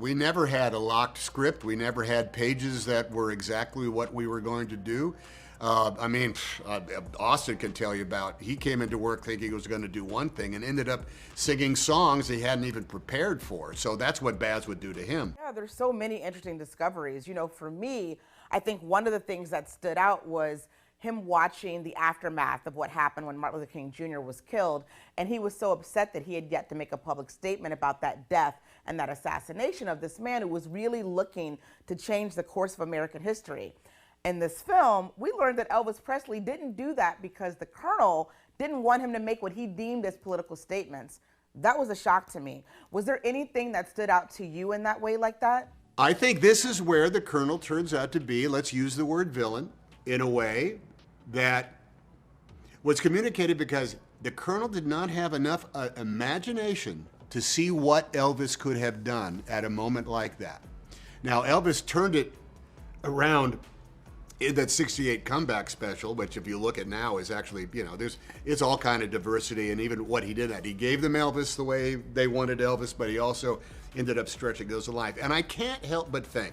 We never had a locked script. We never had pages that were exactly what we were going to do. Austin can tell you about, he came into work thinking he was going to do one thing and ended up singing songs he hadn't even prepared for. So that's what Baz would do to him. Yeah, there's so many interesting discoveries. For me, I think one of the things that stood out was him watching the aftermath of what happened when Martin Luther King Jr. was killed. And he was so upset that he had yet to make a public statement about that death and that assassination of this man who was really looking to change the course of American history. In this film, we learned that Elvis Presley didn't do that because the Colonel didn't want him to make what he deemed as political statements. That was a shock to me. Was there anything that stood out to you in that way like that? I think this is where the Colonel turns out to be, let's use the word villain, in a way that was communicated because the Colonel did not have enough imagination to see what Elvis could have done at a moment like that. Now, Elvis turned it around in that '68 comeback special, which if you look at now is actually, it's all kind of diversity, and even what he did that. He gave them Elvis the way they wanted Elvis, but he also ended up stretching those alive. And I can't help but think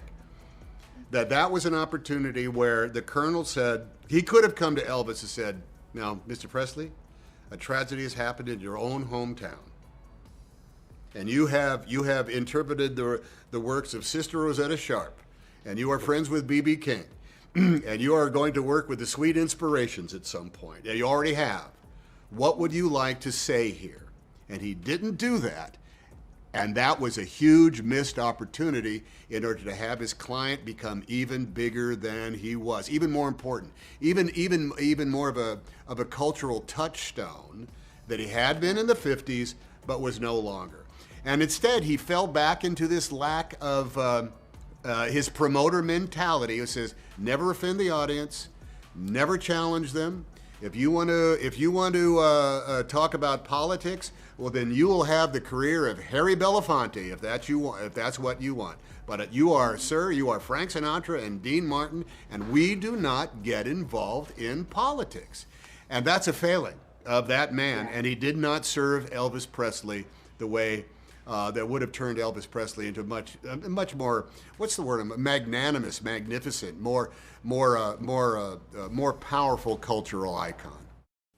that that was an opportunity where the Colonel said, he could have come to Elvis and said, now, Mr. Presley, a tragedy has happened in your own hometown. And you have interpreted the works of Sister Rosetta Sharp, and you are friends with B.B. King, and you are going to work with the Sweet Inspirations at some point. Yeah, you already have. What would you like to say here? And he didn't do that. And that was a huge missed opportunity in order to have his client become even bigger than he was, even more important, even more of a cultural touchstone that he had been in the 50s, but was no longer. And instead, he fell back into this lack of his promoter mentality, who says, never offend the audience, never challenge them. If you want to talk about politics, well, then you will have the career of Harry Belafonte if that's what you want. But you are Frank Sinatra and Dean Martin, and we do not get involved in politics. And that's a failing of that man, and he did not serve Elvis Presley the way that would have turned Elvis Presley into much more, what's the word, magnanimous, magnificent, more powerful cultural icon.